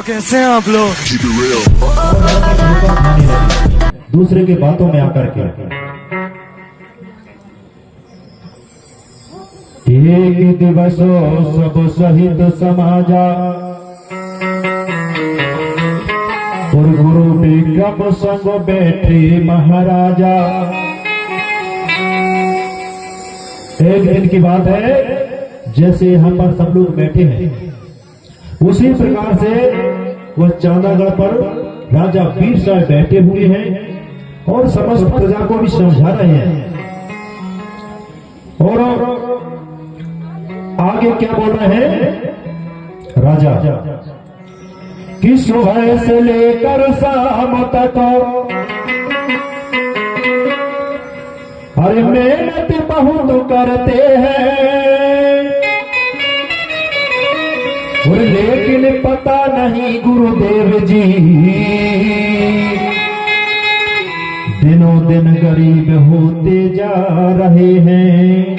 कैसे हैं आप लोग? दूसरे के बातों में आकर के एक दिवसो सब सहित समाजा और गुरु विक्रम संग बैठे महाराजा। एक दिन की बात है, जैसे यहाँ पर सब लोग बैठे हैं उसी प्रकार से वह चांदागढ़ पर राजा वीर साहब बैठे हुए हैं और समस्त प्रजा को भी समझा रहे हैं। और आगे क्या बोल रहे हैं राजा कि सुबह से लेकर शाम तक अरे मेहनत बहुत करते हैं और लेकिन पता नहीं गुरुदेव जी दिनों दिन गरीब होते जा रहे हैं।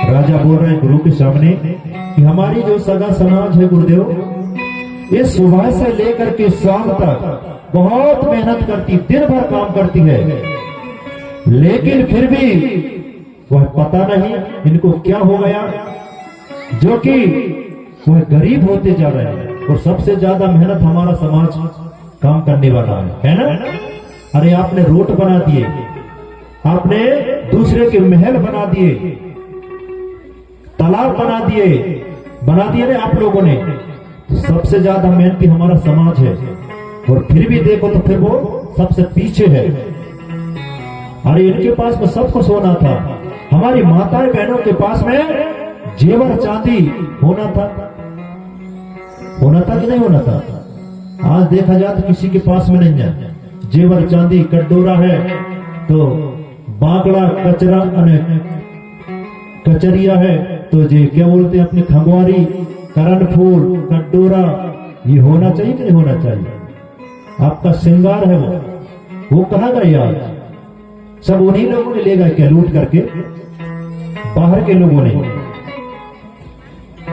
राजा बोल रहे हैं गुरु के सामने कि हमारी जो सगा समाज है गुरुदेव, ये सुबह से लेकर के शाम तक बहुत मेहनत करती, दिन भर काम करती है, लेकिन फिर भी वह पता नहीं इनको क्या हो गया जो कि वह गरीब होते जा रहे हैं। और सबसे ज्यादा मेहनत हमारा समाज काम करने वाला है ना। अरे आपने रोड बना दिए, आपने दूसरे के महल बना दिए, तालाब बना दिए ना आप लोगों ने। तो सबसे ज्यादा मेहनती हमारा समाज है और फिर भी देखो तो फिर वो सबसे पीछे है। अरे इनके पास में सब कुछ होना था, हमारी माताएं बहनों के पास में जेवर चांदी होना था कि नहीं होना था। आज देखा जाए तो किसी के पास में नहीं है जेवर चांदी, कटोरा है तो बांकड़ा कचरा कचरिया है तो जे क्या बोलते हैं अपनी खंगवारी, करण फूल, कटोरा, ये होना चाहिए कि नहीं होना चाहिए। आपका श्रृंगार है वो कहाँ गए आज? सब उन्हीं लोगों ने ले गए क्या लूट करके, बाहर के लोगों ने।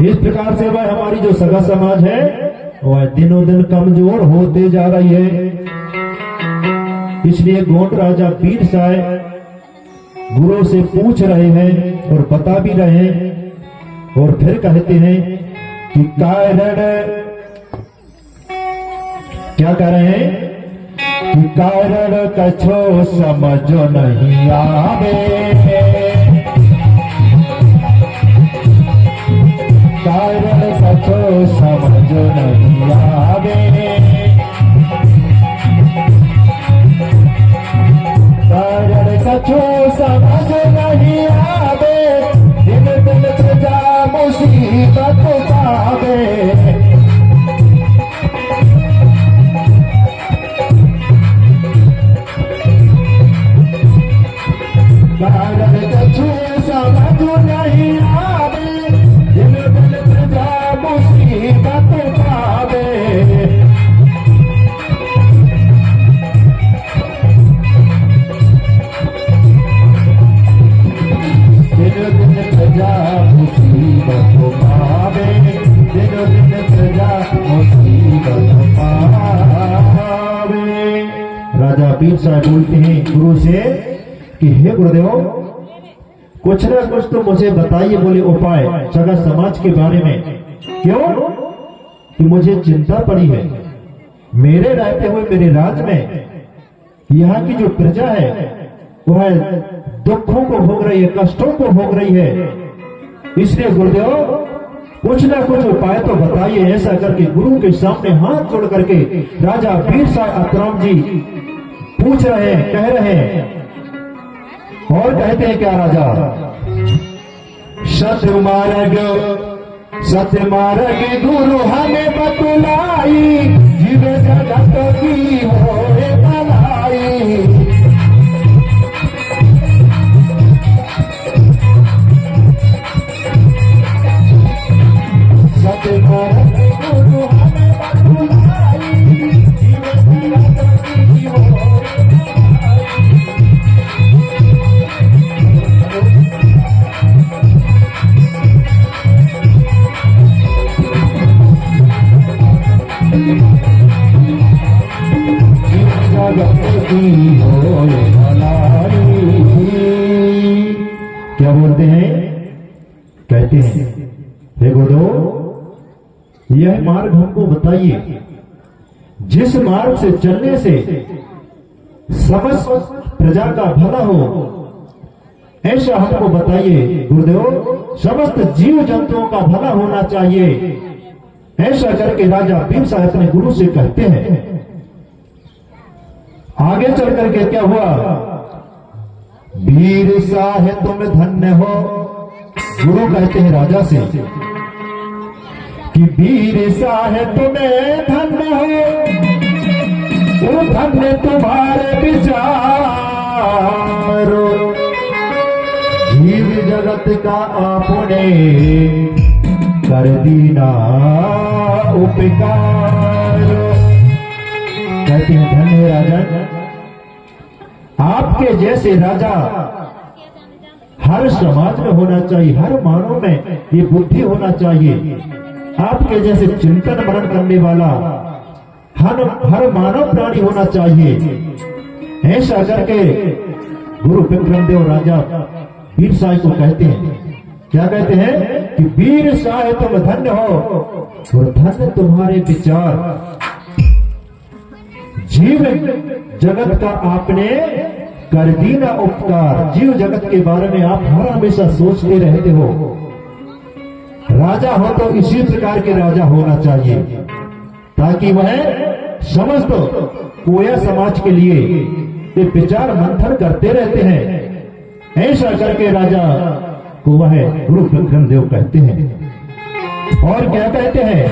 इस प्रकार से वह हमारी जो सगा समाज है वह दिनों दिन कमजोर होते जा रही है। इसलिए गोंड राजा वीर साहब गुरु से पूछ रहे हैं और बता भी रहे हैं और फिर कहते हैं कि कारण क्या कह रहे हैं कि कारण कछो समझो नहीं आवे, कारण कछो समझो नहीं आवे, कारण कछो समझ नहीं आवे, दिन दिन प्रजा मुसीबत पावे। कारण कछो समझ नहीं आवे, दिन दिन प्रजा मुसीबत पावे। राजा वीर साहब बोलते हैं गुरु से कि हे गुरुदेव, कुछ ना कुछ तो मुझे बताइए, बोले उपाय सगा समाज के बारे में। क्यों कि मुझे चिंता पड़ी है, मेरे रहते हुए मेरे राज्य में यहाँ की जो प्रजा है वह दुखों को भोग रही है, कष्टों को भोग रही है। इसलिए गुरुदेव कुछ ना कुछ उपाय तो बताइए। ऐसा करके गुरु के सामने हाथ जोड़ करके राजा वीर साहब अतराम जी पूछ रहे हैं, कह रहे हैं और कहते हैं क्या राजा, सत्य मार्ग गुरु हमें बतलाई, जीव जगत की होए भलाई। सत्य मार्ग गुरु हमें बतलाई, जीव जगत की होए भलाई। जगत की होए भलाई। क्या बोलते हैं? कहते हैं हे गुरुदेव यह मार्ग हमको बताइए जिस मार्ग से चलने से समस्त प्रजा का भला हो, ऐसा हमको बताइए गुरुदेव। समस्त जीव जंतुओं का भला होना चाहिए, ऐसा करके राजा भीमसा अपने गुरु से कहते हैं। आगे चल करके क्या हुआ? वीर साहे तुम धन्य हो। गुरु कहते हैं राजा से कि वीर साहे तुम्हें धन्य हो, वो धन्य तुम्हारे विचारो, जीव जगत का आपने कर दीना उपकार। कहते हैं धन्य राजन, आपके जैसे राजा हर समाज में होना चाहिए, हर मानव में ये बुद्धि होना चाहिए। आपके जैसे चिंतन मनन करने वाला हर मानव प्राणी होना चाहिए। ऐसा करके गुरु विक्रमदेव राजा वीर साई को कहते हैं। क्या कहते हैं कि वीर साई तुम धन्य हो और धन्य तुम्हारे विचार, जीव जगत का आपने कर दीना उपकार। जीव जगत के बारे में आप हर हमेशा सोचते रहते हो। राजा हो तो इसी प्रकार के राजा होना चाहिए ताकि वह समस्त कोया समाज के लिए ये विचार मंथन करते रहते हैं। ऐसा करके राजा को वह गुरु विक्रमदेव कहते हैं। और क्या कहते हैं?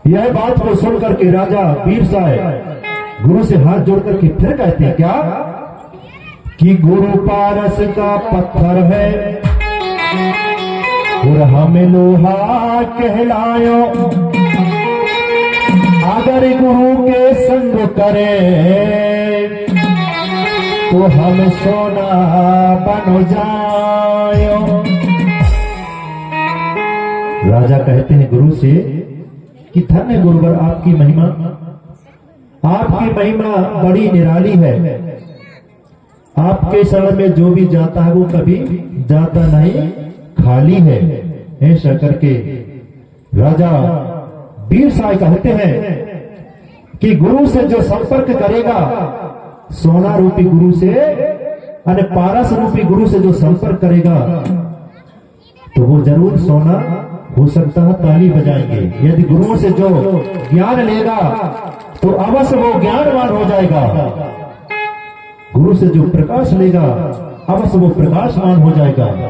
यह बात को सुन करके राजा वीर साई गुरु से हाथ जोड़ करके फिर कहते हैं क्या कि गुरु पारस का पत्थर है और हमें लोहा कहलायो, अगर गुरु के संग करे तो हम सोना बन जायो। राजा कहते हैं गुरु से कि धन्य गुरुवर आपकी महिमा, आपकी महिमा बड़ी निराली है। आपके शरण में जो भी जाता है वो कभी जाता नहीं, खाली है। ऐसा करके राजा वीर साई कहते हैं कि गुरु से जो संपर्क करेगा, सोना रूपी गुरु से और पारस रूपी गुरु से जो संपर्क करेगा तो वो जरूर सोना हो सकता है, ताली बजाएंगे। यदि गुरुओं से जो ज्ञान लेगा तो अवश्य वो ज्ञानवान हो जाएगा। गुरु से जो प्रकाश लेगा अवश्य वो प्रकाशवान हो जाएगा ना।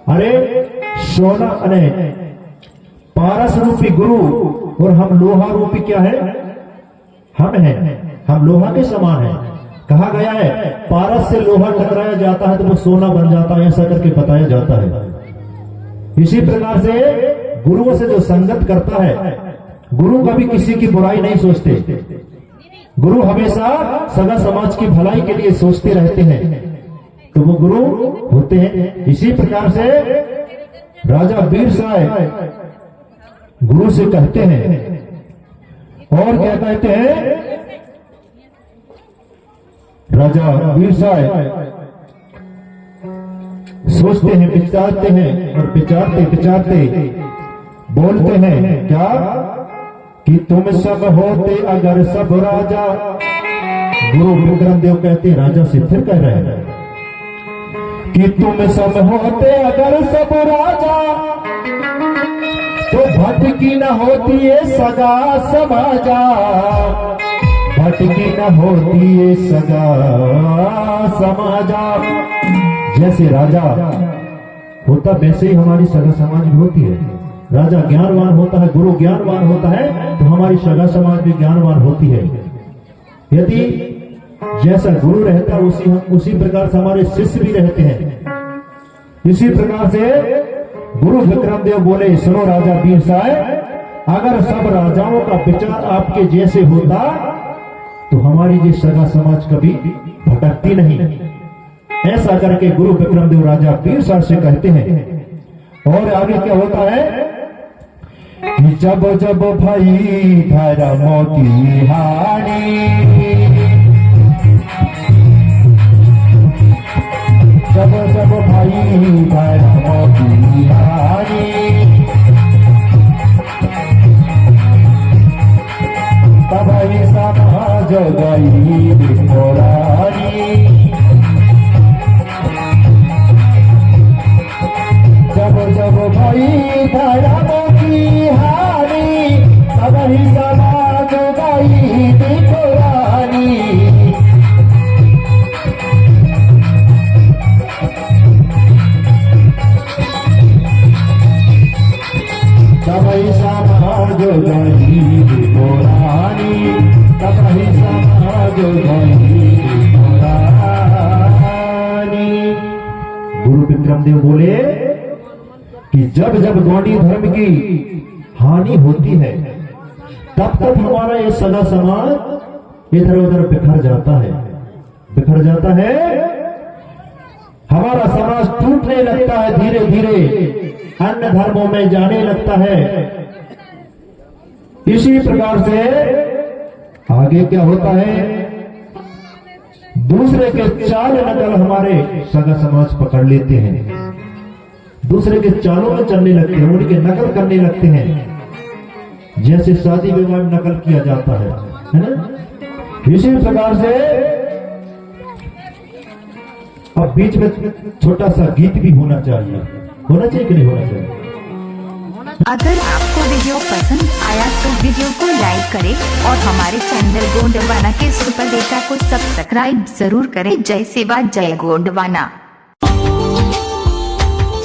अरे सोना अने पारस रूपी गुरु और हम लोहा रूपी क्या है? हम हैं, हम लोहा के समान हैं। कहा गया है पारस से लोहा टकराया जाता है तो वो सोना बन जाता है, ऐसा करके बताया जाता है। इसी प्रकार से गुरुओं से जो संगत करता है, गुरु कभी किसी की बुराई नहीं सोचते। गुरु हमेशा सगा समाज की भलाई के लिए सोचते रहते हैं, तो वो गुरु होते हैं। इसी प्रकार से राजा वीर साई गुरु से कहते हैं। और क्या कहते हैं? राजा वीर साई सोचते हैं, विचारते हैं और विचारते विचारते बोलते हैं क्या कि तुम सब होते अगर सब राजा। गुरु विक्रमदेव कहते हैं राजा से, फिर कह रहे हैं कि तुम सब होते अगर सब राजा तो भटकी न होती है सगा समाजा, भटकी न होती है सगा समाजा। जैसे राजा होता वैसे ही हमारी सगा समाज भी होती है। राजा ज्ञानवान होता है, गुरु ज्ञानवान होता है तो हमारी सगा समाज भी ज्ञानवान होती है। यदि जैसा गुरु रहता है उसी प्रकार से हमारे शिष्य भी रहते हैं। इसी प्रकार से गुरु विक्रमदेव बोले, सुनो राजा वीर साई, अगर सब राजाओं का विचार आपके जैसे होता तो हमारी ये सगा समाज कभी भटकती नहीं। ऐसा करके गुरु विक्रमदेव राजा वीर साई से कहते हैं। और आगे क्या होता है कि जब जब भाई धर्म की हानि, जब जब भाई धर्म की हानि, तब ही समाज गई बिखरानी। जब जब भाई धर्म की हानि, तब ही समाज गई बिखरानी। तब ही समाज गई बिखरानी, तब ही समाज गई बिखरानी। गुरु विक्रम देव बोले कि जब जब गौड़ी धर्म की हानि होती है, तब तक हमारा ये सदा समाज इधर उधर बिखर जाता है, बिखर जाता है। हमारा समाज टूटने लगता है, धीरे धीरे अन्य धर्मों में जाने लगता है। इसी प्रकार से आगे क्या होता है, दूसरे के चाल नकल हमारे सगा समाज पकड़ लेते हैं, दूसरे के चालों में चलने लगते हैं, उनकी नकल करने लगते हैं, जैसे शादी विवाह में नकल किया जाता है ना। इसी प्रकार से अब बीच में छोटा सा गीत भी होना चाहिए, होना चाहिए कि नहीं होना चाहिए। अगर आपको वीडियो पसंद आया तो वीडियो को लाइक करें और हमारे चैनल गोंडवाना के सुपर डेटा को सब्सक्राइब जरूर करें। जय सेवा, जय Gondwana.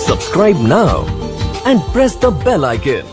Subscribe now and press the bell icon.